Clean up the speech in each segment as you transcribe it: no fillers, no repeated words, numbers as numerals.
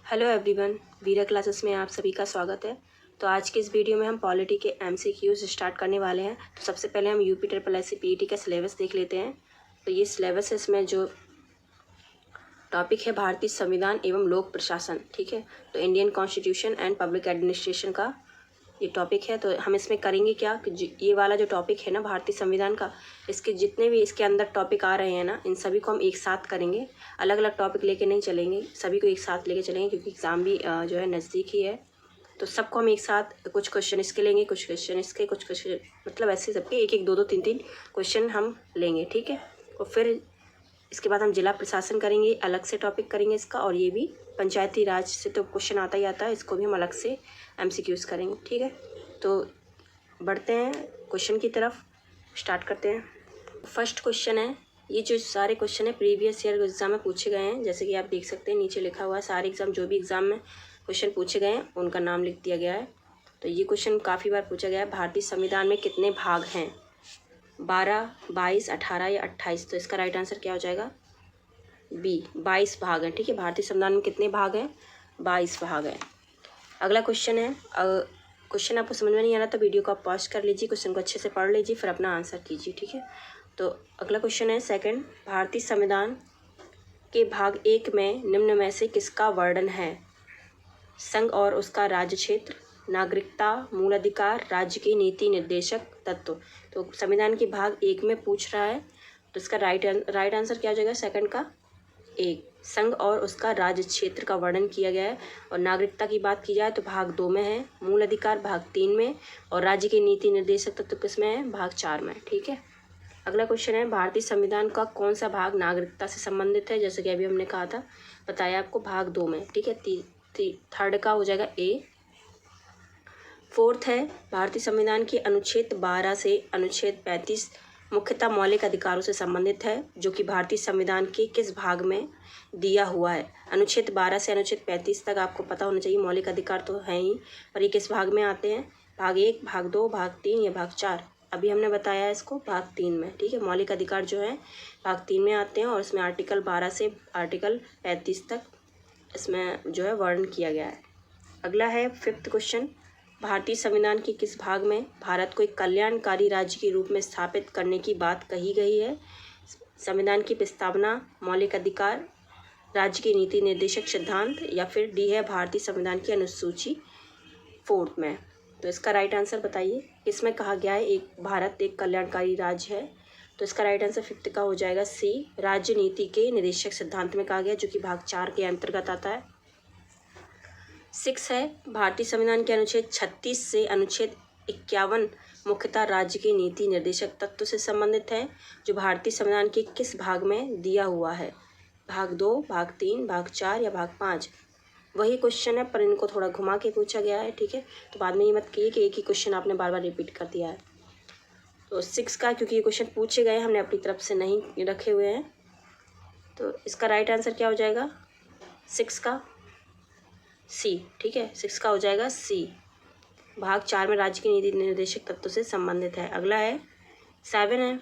Hello everyone, वीरा classes में आप सभी का स्वागत है। तो आज के इस वीडियो में हम पॉलिटी के एमसीक्यूज स्टार्ट करने वाले हैं। तो सबसे पहले हम यूपी SSSC पीईटी का सिलेबस देख लेते हैं। तो ये सिलेबस है, इसमें जो टॉपिक है भारतीय संविधान एवं लोक प्रशासन, ठीक है। तो Indian constitution and public administration का ये टॉपिक है। तो हम इसमें करेंगे क्या कि ये वाला जो टॉपिक है ना भारतीय संविधान का, इसके जितने भी इसके अंदर टॉपिक आ रहे हैं ना, इन सभी को हम एक साथ करेंगे। अलग अलग टॉपिक लेके नहीं चलेंगे, सभी को एक साथ लेके चलेंगे, क्योंकि एग्ज़ाम भी जो है नज़दीक ही है। तो सबको हम एक साथ कुछ क्वेश्चन इसके लेंगे, कुछ क्वेश्चन इसके, कुछ क्वेश्चन मतलब ऐसे सबके एक एक दो दो तीन तीन क्वेश्चन हम लेंगे, ठीक है। और फिर इसके बाद हम जिला प्रशासन करेंगे, अलग से टॉपिक करेंगे इसका। और ये भी पंचायती राज से तो क्वेश्चन आता ही आता है, इसको भी हम अलग से एमसीक्यूज करेंगे, ठीक है। तो बढ़ते हैं क्वेश्चन की तरफ, स्टार्ट करते हैं। फर्स्ट क्वेश्चन है, ये जो सारे क्वेश्चन है प्रीवियस ईयर एग्जाम में पूछे गए हैं। जैसे कि आप देख सकते हैं नीचे लिखा हुआ है सारे एग्जाम, जो भी एग्जाम में क्वेश्चन पूछे गए हैं उनका नाम लिख दिया गया है। तो ये क्वेश्चन काफ़ी बार पूछा गया है, भारतीय संविधान में कितने भाग हैं? 12, 22, 18 या 28? तो इसका राइट आंसर क्या हो जाएगा? बी, 22 भाग हैं, ठीक है। भारतीय संविधान में कितने भाग हैं? 22 भाग हैं। अगला क्वेश्चन है, क्वेश्चन आपको समझ में नहीं आ रहा तो वीडियो को आप पॉज कर लीजिए, क्वेश्चन को अच्छे से पढ़ लीजिए, फिर अपना आंसर कीजिए, ठीक है। तो अगला क्वेश्चन है सेकंड, भारतीय संविधान के भाग 1 में निम्न में से किसका वर्णन है? संघ और उसका राज्य क्षेत्र, नागरिकता, मूल अधिकार, राज्य की नीति निर्देशक तत्व। तो संविधान के भाग 1 में पूछ रहा है, तो इसका राइट आंसर क्या हो जाएगा? सेकंड का एक, संघ और उसका राज्य क्षेत्र का वर्णन किया गया है। और नागरिकता की बात की जाए तो भाग 2 में है, मूल अधिकार भाग 3 में, और राज्य की नीति निर्देशक तत्व किस में है? भाग 4 में, ठीक है। अगला क्वेश्चन है, भारतीय संविधान का कौन सा भाग नागरिकता से संबंधित है? जैसे कि अभी हमने कहा था, बताया आपको, भाग 2 में, ठीक है। थर्ड का हो जाएगा ए। फोर्थ है, भारतीय संविधान के अनुच्छेद 12 से अनुच्छेद 35 मुख्यतः मौलिक अधिकारों से संबंधित है, जो कि भारतीय संविधान के किस भाग में दिया हुआ है? अनुच्छेद 12 से अनुच्छेद 35 तक आपको पता होना चाहिए, मौलिक अधिकार तो हैं ही, पर ये किस भाग में आते हैं? भाग 1, भाग 2, भाग 3 या भाग 4? अभी हमने बताया इसको भाग 3 में, ठीक है। मौलिक अधिकार जो है भाग 3 में आते हैं, और इसमें आर्टिकल 12 से आर्टिकल 35 तक इसमें जो है वर्णन किया गया है। अगला है फिफ्थ क्वेश्चन, भारतीय संविधान के किस भाग में भारत को एक कल्याणकारी राज्य के रूप में स्थापित करने की बात कही गई है? संविधान की प्रस्तावना, मौलिक अधिकार, राज्य की नीति निर्देशक सिद्धांत, या फिर डी है भारतीय संविधान की अनुसूची 4 में? तो इसका राइट आंसर बताइए, किसमें कहा गया है एक भारत एक कल्याणकारी राज्य है? तो इसका राइट आंसर फिफ्थ का हो जाएगा सी, राज्य नीति के निर्देशक सिद्धांत में कहा गया, जो कि भाग 4 के अंतर्गत आता है। 6 है, भारतीय संविधान के अनुच्छेद 36 से अनुच्छेद 51 मुख्यतः राज्य की नीति निर्देशक तत्व से संबंधित है, जो भारतीय संविधान के किस भाग में दिया हुआ है? भाग 2, भाग 3, भाग 4 या भाग 5? वही क्वेश्चन है, पर इनको थोड़ा घुमा के पूछा गया है, ठीक है। तो बाद में ये मत कहिए कि एक ही क्वेश्चन आपने बार बार रिपीट कर दिया है। तो 6 का, क्योंकि ये क्वेश्चन पूछे गए, हमने अपनी तरफ से नहीं रखे हुए हैं, तो इसका राइट आंसर क्या हो जाएगा? 6 का सी, ठीक है। 6 का हो जाएगा सी, भाग 4 में राज्य की नीति निर्देशक तत्व से संबंधित है। अगला है 7 है,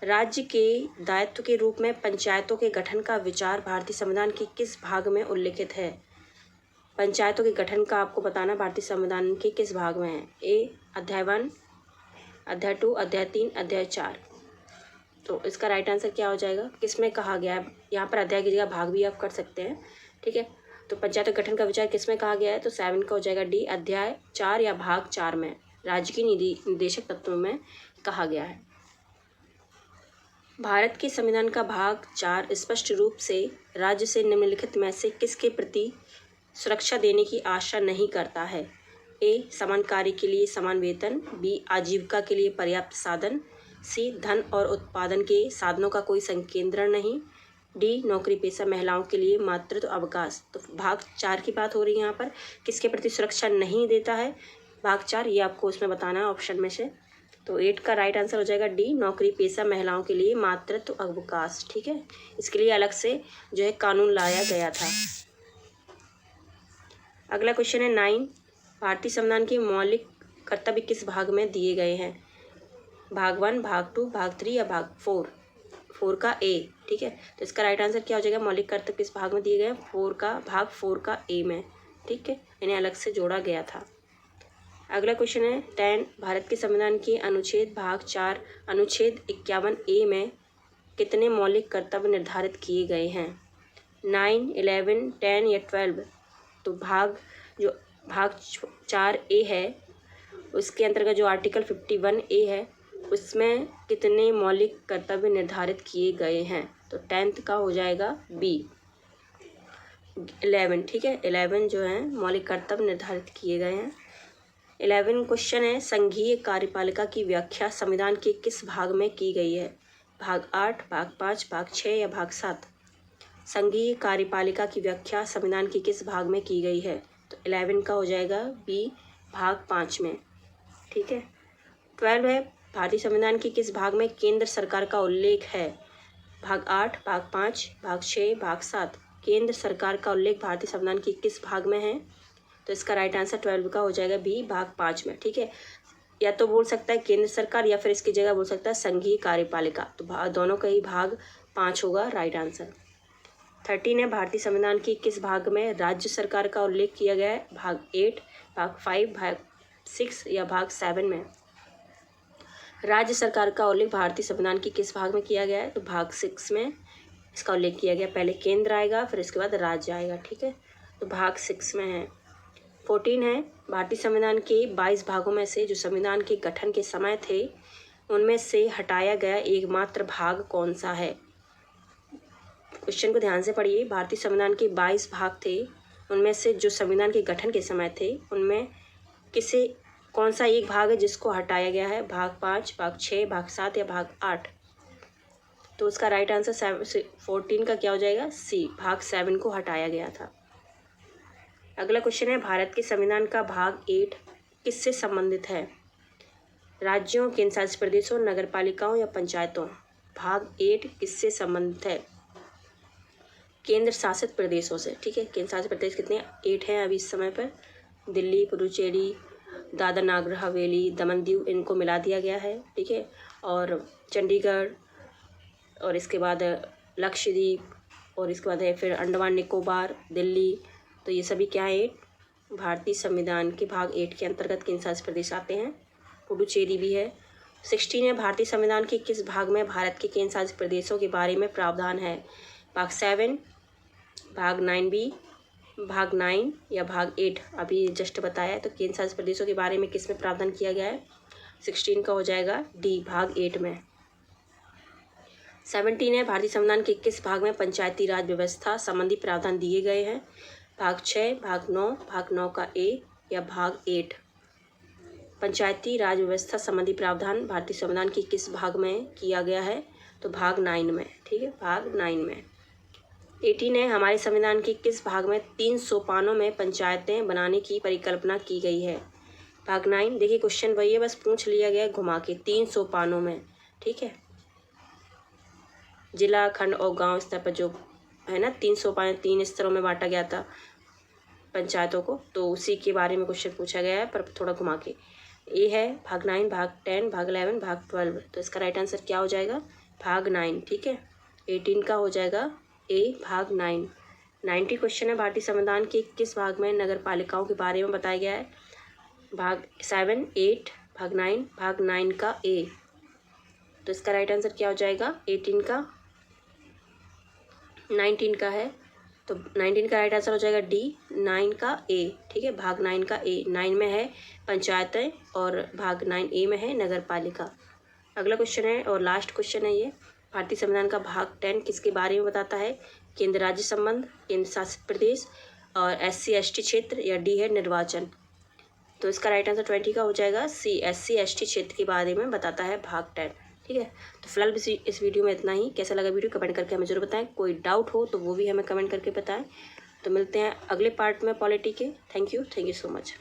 राज्य के दायित्व के रूप में पंचायतों के गठन का विचार भारतीय संविधान के किस भाग में उल्लिखित है? पंचायतों के गठन का आपको बताना भारतीय संविधान के किस भाग में है? ए, अध्याय 1, अध्याय 2, अध्याय 3, अध्याय 4? तो इसका राइट आंसर क्या हो जाएगा? किस में कहा गया है? यहाँ पर अध्याय की जगह भाग भी आप कर सकते हैं, ठीक है। तो पंचायत गठन का विचार किस में कहा गया है? तो 7 का हो जाएगा डी, अध्याय 4 या भाग 4 में, राज्य की नीति निर्देशक तत्वों में कहा गया है। भारत के संविधान का भाग 4 स्पष्ट रूप से राज्य से निम्नलिखित में से किसके प्रति सुरक्षा देने की आशा नहीं करता है? ए, समान कार्य के लिए समान वेतन, बी, आजीविका के लिए पर्याप्त साधन, सी, धन और उत्पादन के साधनों का कोई संकेंद्रण नहीं, डी, नौकरी पेशा महिलाओं के लिए मातृत्व अवकाश। तो भाग 4 की बात हो रही है यहाँ पर, किसके प्रति सुरक्षा नहीं देता है भाग 4, ये आपको उसमें बताना है ऑप्शन में से। तो 8 का राइट आंसर हो जाएगा डी, नौकरी पेशा महिलाओं के लिए मातृत्व अवकाश, ठीक है। इसके लिए अलग से जो है कानून लाया गया था। अगला क्वेश्चन है 9, भारतीय संविधान के मौलिक कर्तव्य किस भाग में दिए गए हैं? भाग 1, भाग 2, भाग 3 या भाग 4? 4 का ए, ठीक है। तो इसका राइट आंसर क्या हो जाएगा, मौलिक कर्तव्य किस भाग में दिए गए हैं, भाग 4 का ए में, ठीक है, इन्हें अलग से जोड़ा गया था। अगला क्वेश्चन है 10, भारत के संविधान के अनुच्छेद भाग 4 अनुच्छेद 51 ए में कितने मौलिक कर्तव्य निर्धारित किए गए हैं, 9, 11, 10 या 12। तो भाग 4 ए है, उसके अंतर्गत जो आर्टिकल 51 ए है उसमें कितने मौलिक कर्तव्य निर्धारित किए गए हैं, तो 10th का हो जाएगा बी, 11, ठीक है, 11 जो है मौलिक कर्तव्य निर्धारित किए गए हैं। 11 क्वेश्चन है, संघीय कार्यपालिका की व्याख्या संविधान के किस भाग में की गई है, भाग 8, भाग 5, भाग 6 या भाग 7। संघीय कार्यपालिका की व्याख्या संविधान के किस भाग में की गई है, तो 11 का हो जाएगा बी, भाग 5 में, ठीक है। 12 है, भारतीय संविधान के किस भाग में केंद्र सरकार का उल्लेख है, भाग 8, भाग 5, भाग 6, भाग 7। केंद्र सरकार का उल्लेख भारतीय संविधान के किस भाग में है, तो इसका राइट आंसर 12 का हो जाएगा बी, भाग 5 में, ठीक है। या तो बोल सकता है केंद्र सरकार या फिर इसकी जगह बोल सकता है संघीय कार्यपालिका, तो दोनों का ही भाग 5 होगा राइट आंसर। 13 है, भारतीय संविधान के किस भाग में राज्य सरकार का उल्लेख किया गया है, भाग 8, भाग 5, भाग 6 या भाग 7 में। राज्य सरकार का उल्लेख भारतीय संविधान के किस भाग में किया गया है, तो भाग 6 में इसका उल्लेख किया गया। पहले केंद्र आएगा फिर इसके बाद राज्य आएगा, ठीक है, तो भाग 6 में है। 14 है, भारतीय संविधान के 22 भागों में से जो संविधान के गठन के समय थे उनमें से हटाया गया एकमात्र भाग कौन सा है। क्वेश्चन को ध्यान से पढ़िए, भारतीय संविधान के 22 भाग थे, उनमें से जो संविधान के गठन के समय थे उनमें कौन सा एक भाग है जिसको हटाया गया है, भाग 5, भाग 6, भाग 7 या भाग 8। तो उसका राइट आंसर 14 का क्या हो जाएगा, सी, भाग 7 को हटाया गया था। अगला क्वेश्चन है, भारत के संविधान का भाग 8 किससे संबंधित है, राज्यों, केंद्र शासित प्रदेशों, नगर पालिकाओं या पंचायतों। भाग 8 किससे संबंधित है, केंद्र शासित प्रदेशों से, ठीक है। केंद्र शासित प्रदेश कितने, 8 हैं अभी इस समय पर, दिल्ली, पुडुचेरी, दादर नागर हवेली, दमन दीव, इनको मिला दिया गया है, ठीक है, और चंडीगढ़, और इसके बाद लक्षद्वीप, और इसके बाद है फिर अंडमान निकोबार, दिल्ली। तो ये सभी क्या है, भारतीय संविधान के भाग 8 के अंतर्गत केंद्र शासित प्रदेश आते हैं, पुडुचेरी भी है। 16 है, भारतीय संविधान के किस भाग में भारत के केंद्र शासित प्रदेशों के बारे में प्रावधान है, भाग 7, भाग 9B, भाग 9 या भाग 8। अभी जस्ट बताया, तो केंद्र शासित प्रदेशों के बारे में किस में प्रावधान किया गया है, 16 का हो जाएगा डी, भाग 8 में। 17 है, भारतीय संविधान के किस भाग में पंचायती राज व्यवस्था संबंधी प्रावधान दिए गए हैं, भाग 6, भाग 9, भाग 9 का ए या भाग 8। पंचायती राज व्यवस्था संबंधी प्रावधान भारतीय संविधान के किस भाग में किया गया है, तो भाग 9 में, ठीक है, भाग 9 में। 18 है, हमारे संविधान के किस भाग में 3 सोपानों में पंचायतें बनाने की परिकल्पना की गई है, भाग 9। देखिए क्वेश्चन वही है, बस पूछ लिया गया घुमा के, 3 सोपानों में, ठीक है, जिला, खंड और गांव स्तर पर जो है ना 3 सोपान, 3 स्तरों में बांटा गया था पंचायतों को, तो उसी के बारे में क्वेश्चन पूछा गया है, पर थोड़ा घुमा के। ए है भाग 9, भाग 10, भाग 11, भाग 12। तो इसका राइट आंसर क्या हो जाएगा, भाग 9, ठीक है। 18 का हो जाएगा ए, भाग 9। 90 क्वेश्चन है, भारतीय संविधान के किस भाग में नगर पालिकाओं के बारे में बताया गया है, भाग 7, 8, भाग 9, भाग 9 का ए। तो इसका राइट आंसर क्या हो जाएगा, 18 का, 19 का है, तो 19 का राइट आंसर हो जाएगा डी, 9 का ए, ठीक है, भाग 9 का ए। 9 में है पंचायतें और भाग 9A में है नगर पालिका। अगला क्वेश्चन है और लास्ट क्वेश्चन है ये, भारतीय संविधान का भाग 10 किसके बारे में बताता है, केंद्र राज्य संबंध, केंद्र शासित प्रदेश और SC ST क्षेत्र या डी है निर्वाचन। तो इसका राइट आंसर 20 का हो जाएगा सी, SC ST क्षेत्र के बारे में बताता है भाग 10, ठीक है। तो फिलहाल इस वीडियो में इतना ही। कैसा लगा वीडियो कमेंट करके हमें जरूर बताएं, कोई डाउट हो तो वो भी हमें कमेंट करके बताएं। तो मिलते हैं अगले पार्ट में पॉलिटी के। Thank you so much.